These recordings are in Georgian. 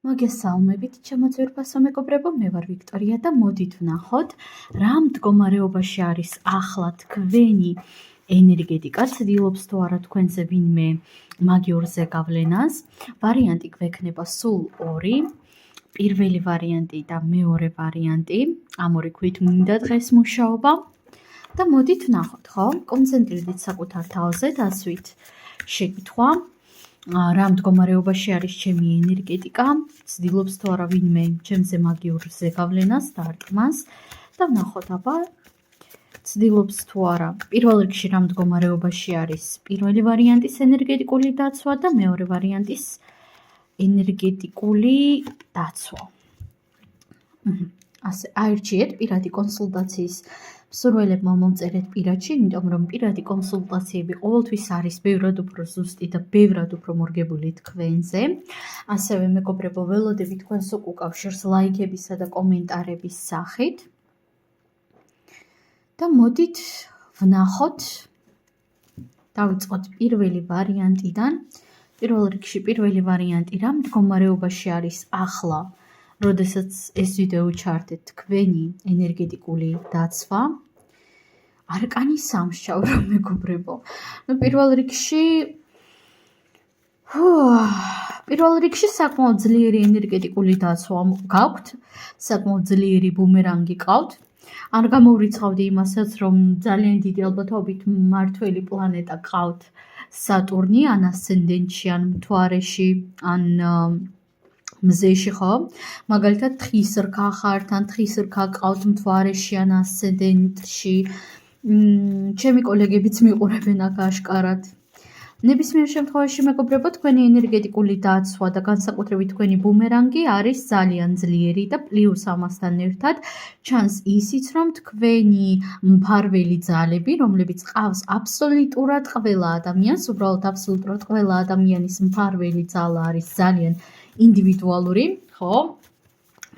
მოგესალმებით, ჩემო ძვირფასო მეგობრებო, მე ვარ ვიქტორია და მოდით ვნახოთ, რა მდგომარეობაში არის ახლა თქვენი ენერგეტიკა, ცდილობს თუ არა თქვენზე ვინმე მაგიურ ზეგავლენას. ვარიანტი გვექნება სულ ორი, პირველი ვარიანტი და მეორე ვარიანტი, ამ ორი ქვით მინდა დღეს მუშაობა და მოდით ვნახოთ, ხო? კონცენტრირდით საკუთარ თავზე, დასვით შეკითხვა. რა მდგომარეობაში არის ჩემი ენერგეტიკა, ცდილობს თუ არა ვინმე ჩემზე მაგიურ ზეგავლენას, დარტყმას და ვნახოთ აბა ცდილობს თუ არა. პირველ რიგში რა მდგომარეობაში არის პირველი ვარიანტის ენერგეტიკული დაცვა და მეორე ვარიანტის ენერგეტიკული დაცვა. ასე აირჩიეთ პირადი კონსულტაციის მსურველებმა მომწერეთ პირადში, იმიტომ რომ პირადი კონსულტაციები ყოველთვის არის ბევრად უფრო ზუსტი და ბევრად უფრო მორგებული თქვენზე. ასევე მეგობრებო, ველოდები თქვენს უკავშირს ლაიქებისა და კომენტარების სახით. და მოდით ვნახოთ, დავიწყოთ პირველი ვარიანტიდან. პირველ რიგში პირველი ვარიანტი რა მდგომარეობაში არის ახლა, როდესაც ეს ვიდეო ჩართეთ თქვენი ენერგეტიკული დაცვა. არკანი სამსჯავრო მეგობრებო. პირველ რიგში საკმაოდ ძლიერი ენერგეტიკული დაცვა გაქვთ, საკმაოდ ძლიერი ბუმერანგი ყავთ. არ გამოვრიცხავდი იმასაც, რომ ძალიან დიდი ალბათობით მმართველი პლანეტა ყავთ სატურნი, ან ასცენდენტში, ან მთვარეში, ან მზეში, ხო? მაგალითად, თხის რქა ხართ, ან თხის რქა ყავთ მთვარეში, ან ასცენდენტში. ჩემი კოლეგებიც მიყურებენ აქ აშკარად. ნებისმიერ შემთხვევაში მეგობრებო, თქვენი ენერგეტიკული დაცვა და განსაკუთრებით თქვენი ბუმერანგი არის ძალიან ძლიერი და პლუს ამასთან ერთად ჩანს ისიც, რომ თქვენი მფარველი ძალები, რომლებიც ყავს აბსოლუტურად ყველა ადამიანს, უბრალოდ აბსოლუტურად ყველა ადამიანის მფარველი ძალა არის ძალიან ინდივიდუალური, ხო?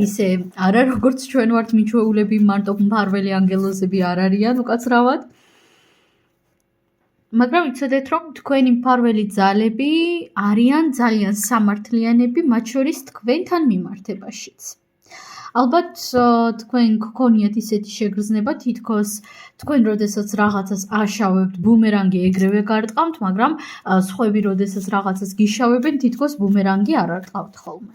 ისე არა როგორც ჩვენ ვართ მიჩვეულები, მარტო მფარველი ანგელოზები არ არიან უკაცრავად. მაგრამ იცოდეთ, რომ თქვენი მფარველი ძალები არიან ძალიან სამართლიანები, მათ შორის თქვენთან მიმართებაშიც. ალბათ თქვენ გქონიათ ისეთი შეგრძნება, თითქოს თქვენ როდესაც რაღაცას აშავებთ, ბუმერანგი ეგრევე გარტყამთ, მაგრამ სხვები როდესაც რაღაცას გიშავებენ, თითქოს ბუმერანგი არ არტყავთ ხოლმე.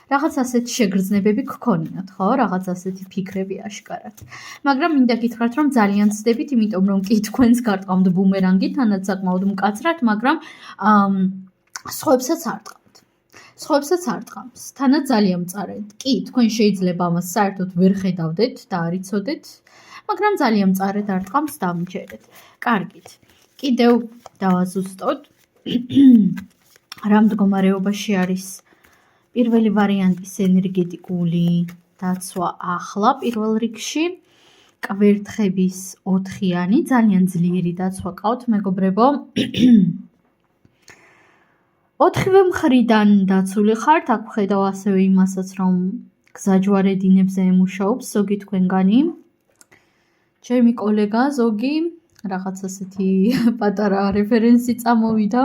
რაღაც ასეთი შეგრძნებები გქონიათ, ხო? რაღაც ასეთი ფიქრები აშკარად. მაგრამ მინდა გითხრათ, რომ ძალიან ცდებით, იმიტომ რომ კი თქვენს გარტყამთ ბუმერანგი, თანაც საკმაოდ მკაცრად, მაგრამ სხვებსაც არტყამთ. სხვებსაც არტყამს. თანაც ძალიან მწარედ. კი, თქვენ შეიძლება ამას საერთოდ ვერ ხედავდეთ და არ იცოდეთ, მაგრამ ძალიან მწარედ არტყამს, დამიჯერეთ. კარგით. კიდევ დავაზუსტოთ. რა მდგომარეობაში არის პირველი ვარიანტის ენერგეტიკული დაცვა ახლა პირველ რიგში. კვერთხების 4-იანი, ძალიან ძლიერი დაცვა ყავთ მეგობრებო. 4-ვე მხრიდან დაცული ხართ, აქ ვხედავ ასევე იმასაც, რომ გზაჯვარედინებზე ემუშაობს ზოგი თქვენგანი. ჩემი კოლეგა ზოგი, რაღაც ასეთი პატარა რეფერენსი წამოვიდა.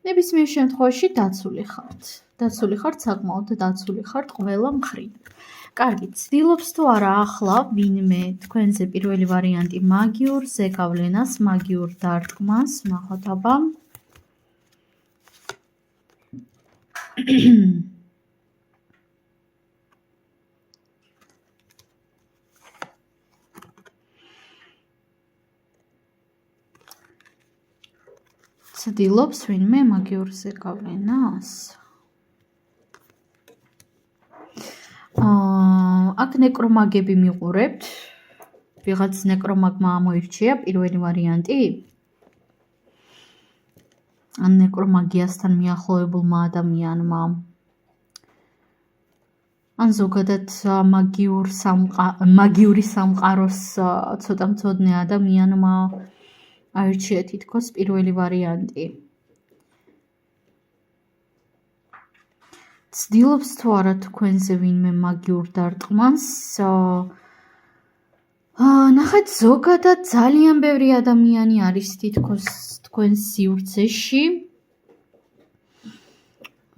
ნებისმიერ შემთხვევაში დაცული ხართ. დაცული ხართ, საკმაოდ დაცული ხართ ყველა მხრიდან. კარგი, ცდილობს თუ არა ახლა ვინმე თქვენზე პირველი ვარიანტი მაგიურ ზეგავლენას, მაგიურ დარტყმას, ვნახოთ აბა. ცდილობს ვინმე მაგიურ ზეგავლენას. აქ ნეკრომაგები მიყურებთ. ვიღაც ნეკრომაგმა ამოირჩია პირველი ვარიანტი. ან ნეკრომაგიასთან მიახლოებულმა ადამიანმა. ან ზოგადად მაგიური სამყაროს ცოტა მცოდნე ადამიანმა აირჩია თითქოს პირველი ვარიანტი. ცდილობს თუ არა თქვენზე ვინმე მაგიურ დარტყმას. ნახეთ, ზოგადად ძალიან ბევრი ადამიანი არის თითქოს თქვენს სივრცეში.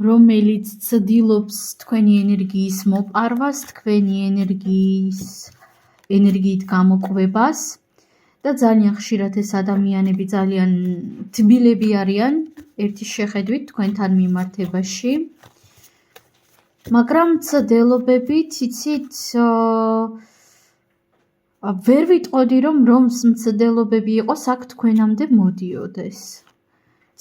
რომელიც ცდილობს თქვენი ენერგიის მოპარვას, თქვენი ენერგიით გამოკვებას და ძალიან ხშირად ეს ადამიანები ძალიან თბილები არიან ერთის შეხედვით თქვენთან მიმართებაში. მაგრამ ცდილობებით, იცით, ვერ ვიტყოდი, რომ მცდელობები იყოს აქ თქვენამდე მოდიოდეს.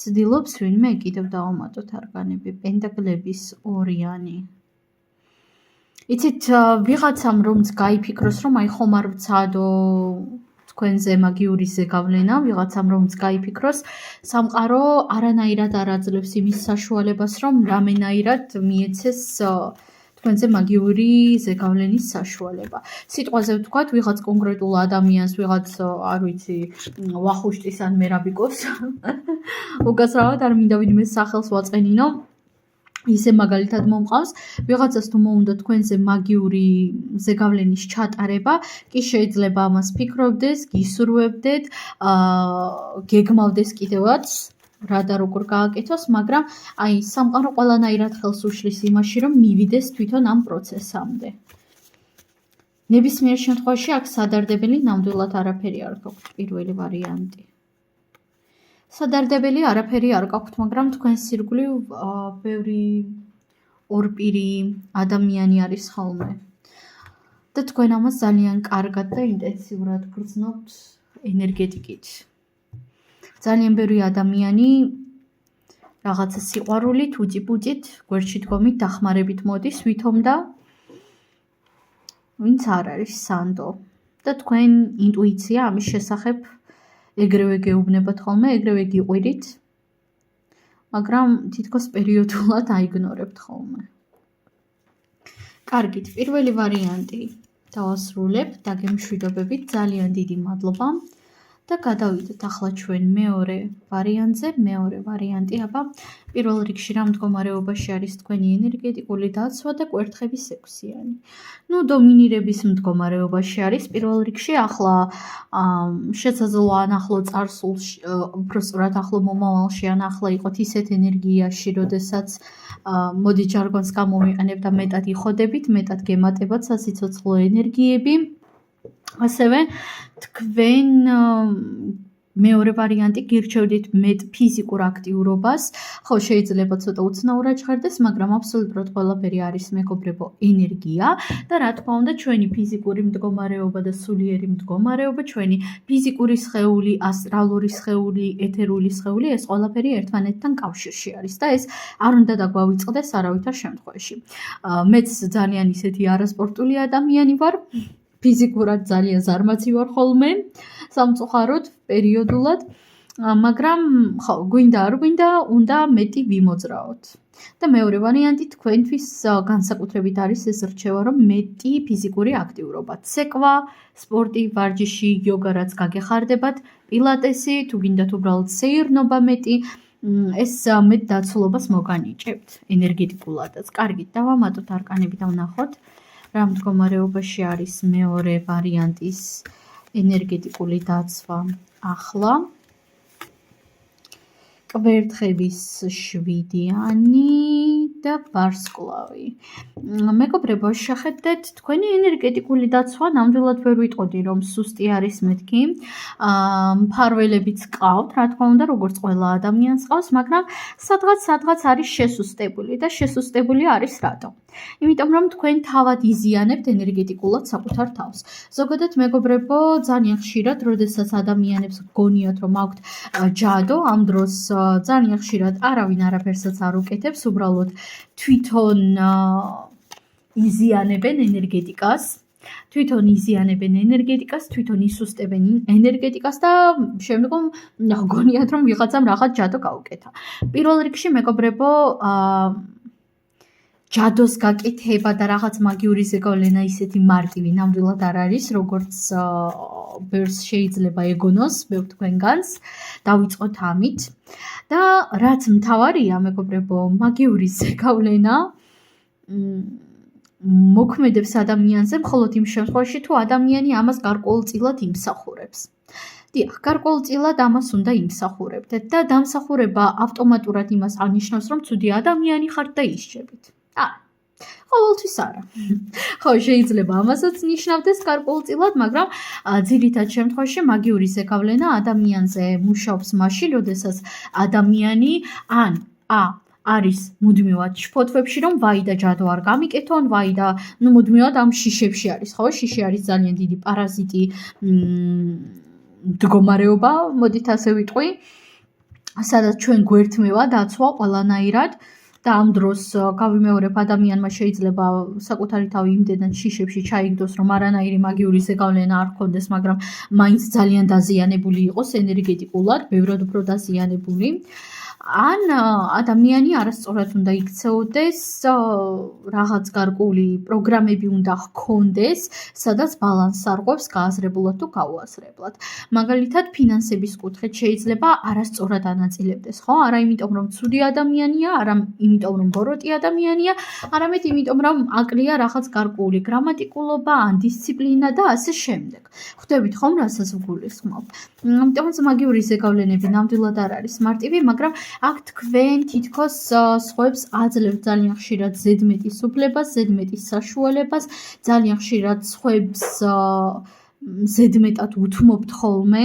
ცდილობს ვინმე კიდევ დავამატოთ არკანები, პენტაკლების ორიანი. იცით, ვიღაცამ რომც გაიფიქროს, რომ აი ხომ არ ვცადო თქვენზე მაგიური ზეგავლენა, ვიღაცამ რომც გაიფიქროს, სამყარო არანაირად არ აძლევს იმის საშუალებას, რომ რამენაირად მიეცეს თქვენზე მაგიური ზეგავლენის საშუალება. სიტყვაზე ვთქვათ, ვიღაც კონკრეტულ ადამიანს, ვიღაც, არ ვიცი, ვახუშტის ან მერაბიკოს. უკაცრავად არ მინდა ვინმე სახელს ვაწყენინო. ისე მაგალითად მომყავს, ვიღაცას თუ მოუნდა თქვენზე მაგიური ზეგავლენის ჩატარება, კი შეიძლება ამას ფიქრობდეს, გისურვებდეთ, გეგმავდეს კიდევაც, რა და როგორ გააკეთოს, მაგრამ აი სამყარო ყველანაირად ხელს უშლის იმაში, რომ მივიდეს თვითონ ამ პროცესამდე. ნებისმიერ შემთხვევაში აქ სადარდებელი ნამდვილად არაფერი არ გაქვთ, პირველი ვარიანტი. სადარდებელი არაფერი არ გაქვთ, მაგრამ თქვენს ირგვლივ ბევრი ორპირი ადამიანი არის ხოლმე. და თქვენ ამას ძალიან კარგად და ინტენსიურად გრძნობთ ენერგეტიკით. ძალიან ბევრი ადამიანი რაღაცა სიყვარულით, უწიპუწით, გვერდში დგომით, დახმარებით მოდის, ვითომ და ვინც არ არის სანდო. და თქვენ ინტუიცია ამის შესახებ ეგრევე გეუბნებათ ხოლმე, ეგრევე გიყვირით, მაგრამ თითქოს პერიოდულად აიგნორებთ ხოლმე. კარგით, პირველი ვარიანტი დავასრულებ, დაგემშვიდობებით, ძალიან დიდი მადლობა და გადავიდეთ ახლა ჩვენ მეორე ვარიანტზე. მეორე ვარიანტი, აბა, პირველ რიგში რა მდგომარეობაში არის თქვენი ენერგეტიკული დაცვა და კვერთხების 6-იანი. დომინირების მდგომარეობაში არის პირველ რიგში, ახლა შესაძლოა ან ახლო წარსულში, უბრალოდ ახლო მომავალში, ან ახლა იყოთ ისეთ ენერგიაში, როდესაც მოდი ჟარგონს გამოვიყენებ და მეტად იხოდებით, მეტად გემატებათ სასიცოცხლო ენერგიები. ასევე თქვენ მეორე ვარიანტი გირჩევდით მეტ ფიზიკურ აქტიურობას, ხო შეიძლება ცოტა უცნაურად ჟღერდეს, მაგრამ აბსოლუტურად ყველაფერი არის მეგობრებო ენერგია და რა თქმა უნდა ჩვენი ფიზიკური მდგომარეობა და სულიერი მდგომარეობა, ჩვენი ფიზიკური სხეული, ასტრალური სხეული, ეთერული სხეული, ეს ყველაფერი ერთმანეთთან კავშირში არის და ეს არ უნდა დაგვავიწყდეს არავითარ შემთხვევაში. მეც ძალიან ისეთი არასპორტული ადამიანი ვარ. ფიზიკურად ძალიან ზარმაცი ვარ ხოლმე, სამწუხაროდ, პერიოდულად, მაგრამ ხო, გვინდა არ გვინდა, უნდა მეტი ვიმოძრაოთ. და მეორე ვარიანტი თქვენთვის განსაკუთრებით არის ეს რჩევა, რომ მეტი ფიზიკური აქტიურობა, ცეკვა, სპორტი, ვარჯიში, იოგა რაც გაგეხარდებათ, პილატესი, თუ გინდათ უბრალოდ სეირნობა მეტი, ეს მეტ დაცულობას მოგანიჭებთ ენერგეტიკულადაც. კარგით, დავამატოთ არკანები და ვნახოთ. რა მდგომარეობაში არის მეორე ვარიანტის ენერგეტიკული დაცვა ახლა. კვერთხების 7-იანი და ვარსკვლავი. მეგობრებო, შეხედეთ, თქვენი ენერგეტიკული დაცვა ნამდვილად ვერ ვიტყოდი, რომ სუსტი არის მეთქი. მფარველებიც ყავთ, რა თქმა უნდა, როგორც ყველა ადამიანს ყავს, მაგრამ სადღაც არის შესუსტებული და შესუსტებული არის რატო? იმიტომ რომ თქვენ თავად იზიანებთ ენერგეტიკულად საკუთარ თავს. ზოგადად მეგობრებო, ძალიან ხშირად, როდესაც ადამიანებს გონიათ, რომ აქვთ ჯადო, ამ დროს ძალიან ხშირად არავინ არაფერსაც არ უკეთებს, უბრალოდ თვითონ იზიანებენ ენერგეტიკას, თვითონ ისუსტებენ ენერგეტიკას და შემდგომ გონიათ, რომ ვიღაცამ რაღაც ჯადო გაუკეთა. პირველ რიგში მეგობრებო, ჯადოს გაკეთება და რაღაც მაგიური ზეგავლენა ისეთი მარტივი ნამდვილად არ არის, როგორც ბევრს შეიძლება ეგონოს, ბევრ თქვენგანს. დავიწყოთ ამით. და რაც მთავარია, მეგობრებო, მაგიური ზეგავლენა მოქმედებს ადამიანზე მხოლოდ იმ შემთხვევაში, თუ ადამიანი ამას გარკვეულწილად იმსახურებს. დიახ, გარკვეულწილად ამას უნდა იმსახურებდეთ და დამსახურება ავტომატურად იმას ანიშნავს, რომ ცუდი ადამიანი ხართ და ისჯებით. არა. ყოველთვის არა. ხო, შეიძლება ამასაც ნიშნავდეს გარკვეულწილად, მაგრამ ძირითად შემთხვევაში მაგიური ზეგავლენა ადამიანზე მუშაობს მაშინ, როდესაც ადამიანი არის მუდმივად შფოთვებში, რომ ვაი და ჯადო არ გამიკეთო, ან ვაი და მუდმივად ამ შიშებში არის, ხო? შიში არის ძალიან დიდი პარაზიტი მდგომარეობა, მოდით ასე ვიტყვი, სადაც ჩვენ გვერთმევა დაცვა ყველანაირად და ამ დროს გავიმეორებ, ადამიანმა შეიძლება საკუთარი თავი იმდენად შიშებში ჩაიგდოს, რომ არანაირი მაგიური ზეგავლენა არ ჰქონდეს, მაგრამ მაინც ძალიან დაზიანებული იყოს ენერგეტიკულად, ბევრად უფრო დაზიანებული. ან ადამიანი არასწორად უნდა იქცეოდეს, რაღაც გარკვეული პროგრამები უნდა ჰქონდეს, სადაც ბალანსს არღვევს გააზრებულად თუ გაუაზრებლად. მაგალითად, ფინანსების კუთხით შეიძლება არასწორად ანაწილებდეს, ხო? არა იმიტომ, რომ ცუდი ადამიანია, არა იმიტომ, რომ ბოროტი ადამიანია, არამედ იმიტომ, რომ აკლია რაღაც გარკვეული გრამატიკულობა, ან დისციპლინა და ასე შემდეგ. ხვდებით ხომ, რასაც ვგულისხმობ? ამიტომაც მაგიური ზეგავლენები ნამდვილად არ არის მარტივი, მაგრამ აქ თქვენ თითქოს სხვებს აძლევთ ძალიან ხშირად ზედმეტის უფლებას, ზედმეტის საშუალებას, ძალიან ხშირად სხვებს ზედმეტად უთმობთ ხოლმე.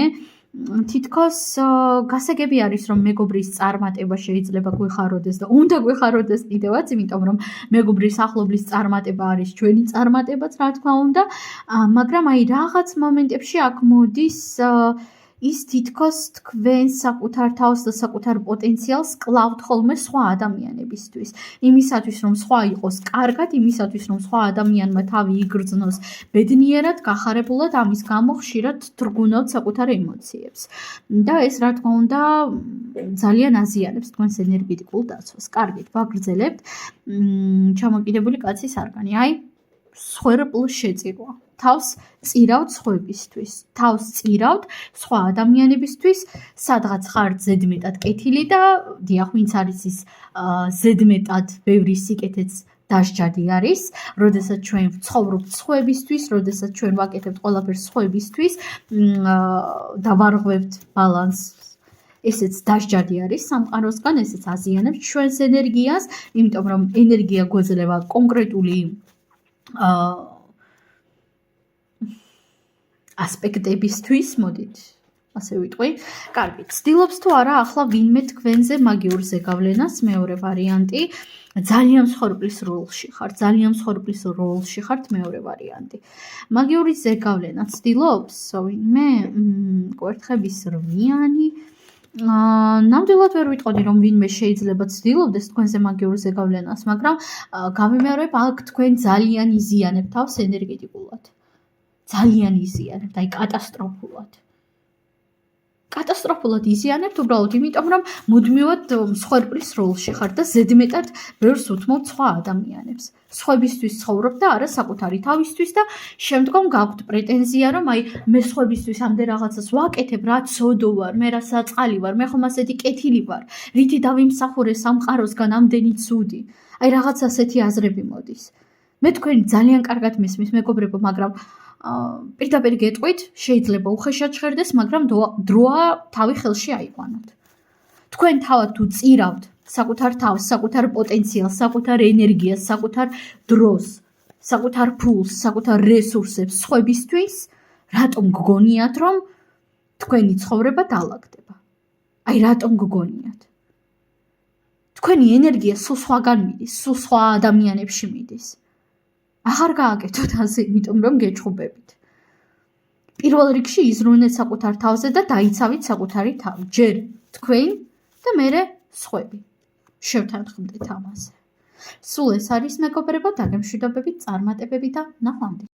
თითქოს გასაგები არის, რომ მეგობრის წარმატება შეიძლება გვეხაროდეს და უნდა გვეხაროდეს კიდევაც, იმიტომ რომ მეგობრის ახლობლის წარმატება არის ჩვენი წარმატებაც, რა თქმა უნდა, მაგრამ აი რაღაც მომენტებში აქ მოდის ის თითქოს თქვენ საკუთარ თავს და საკუთარ პოტენციალს კლავთ ხოლმე სხვა ადამიანებისთვის. იმისათვის, რომ სხვა იყოს კარგად, იმისათვის, რომ სხვა ადამიანმა თავი იგრძნოს ბედნიერად, გახარებულად, ამის გამო ხშირად თრგუნავთ საკუთარ ემოციებს. და ეს, რა თქმა უნდა, ძალიან აზიანებს თქვენს ენერგეტიკულ დაცვას. კარგით, ვაგრძელებთ. ჩამოკიდებული კაცის არგანი. აი, სხერპლ შეწირვა. თავს წირავთ სხვებისთვის, თავს წირავთ სხვა ადამიანებისთვის, სადღაც ხართ ზედმეტად კეთილი და დიახ, ვინც არის ის ზედმეტად ბევრი სიკეთეც დასჯადი არის, როდესაც ჩვენ ვცხოვრობთ სხვებისთვის, როდესაც ჩვენ ვაკეთებთ ყველაფერს სხვებისთვის და ვარღვევთ ბალანსს. ესეც დასჯადი არის სამყაროსგან, ესეც აზიანებს ჩვენს ენერგიას, იმიტომ რომ ენერგია გვეძლევა კონკრეტული ასპექტებისთვის, მოდით ასე ვიტყვი. კარგი, ცდილობს თუ არა ახლა ვინმე თქვენზე მაგიურ ზეგავლენას, მეორე ვარიანტი, ძალიან მსხვერპლის როლში ხართ, მეორე ვარიანტი. მაგიური ზეგავლენა ცდილობს ვინმე კვერთხების რვიანი, ნამდვილად ვერ ვიტყოდი, რომ ვინმე შეიძლება ცდილობდეს თქვენზე მაგიურ ზეგავლენას, მაგრამ გავიმეორებ, აქ თქვენ ძალიან იზიანებთ თავს ენერგეტიკულად. ძალიან იზიანებთ, აი კატასტროფულად. კატასტროფულად იზიანებთ უბრალოდ იმიტომ, რომ მუდმივად მსხვერპლის როლში ხართ და ზედმეტად ბევრს უთმობთ სხვა ადამიანებს. სხვებისთვის ცხოვრობთ და არა საკუთარი თავისთვის და შემდგომ გაქვთ პრეტენზია, რომ აი მე სხვებისთვის ამდენ რაღაცას ვაკეთებ, რა ცოდო ვარ, მე რა საწყალი ვარ, მე ხომ ასეთი კეთილი ვარ, რითი დავიმსახურე სამყაროსგან ამდენი ცუდი. აი რაღაც ასეთი აზრები მოდის. მე თქვენ ძალიან კარგად მესმის მეგობრებო, მაგრამ პირდაპირ გეტყვით, შეიძლება უხეშად ჟღერდეს, მაგრამ დროა თავი ხელში აიყვანოთ. თქვენ თავად თუ წირავთ საკუთარ თავს, საკუთარ პოტენციალს, საკუთარ ენერგიას, საკუთარ დროს, საკუთარ ფულს, საკუთარ რესურსებს სხვებისთვის, რატომ გგონიათ, რომ თქვენი ცხოვრება დაალაგდება? აი რატომ გგონიათ? თქვენი ენერგია სულ სხვაგან მიდის, სულ სხვა ადამიანებში მიდის. აღარ გააკეთოთ ასე, იმიტომ რომ გეჩხუბებით. პირველ რიგში იზრუნეთ საკუთარ თავზე და დაიცავით საკუთარი თავი. ჯერ თქვენ და მერე სხვები. შევთანხმდეთ ამაზე. სულ ეს არის მეგობრებო, დაგემშვიდობებით, წარმატებები და ნახვამდის.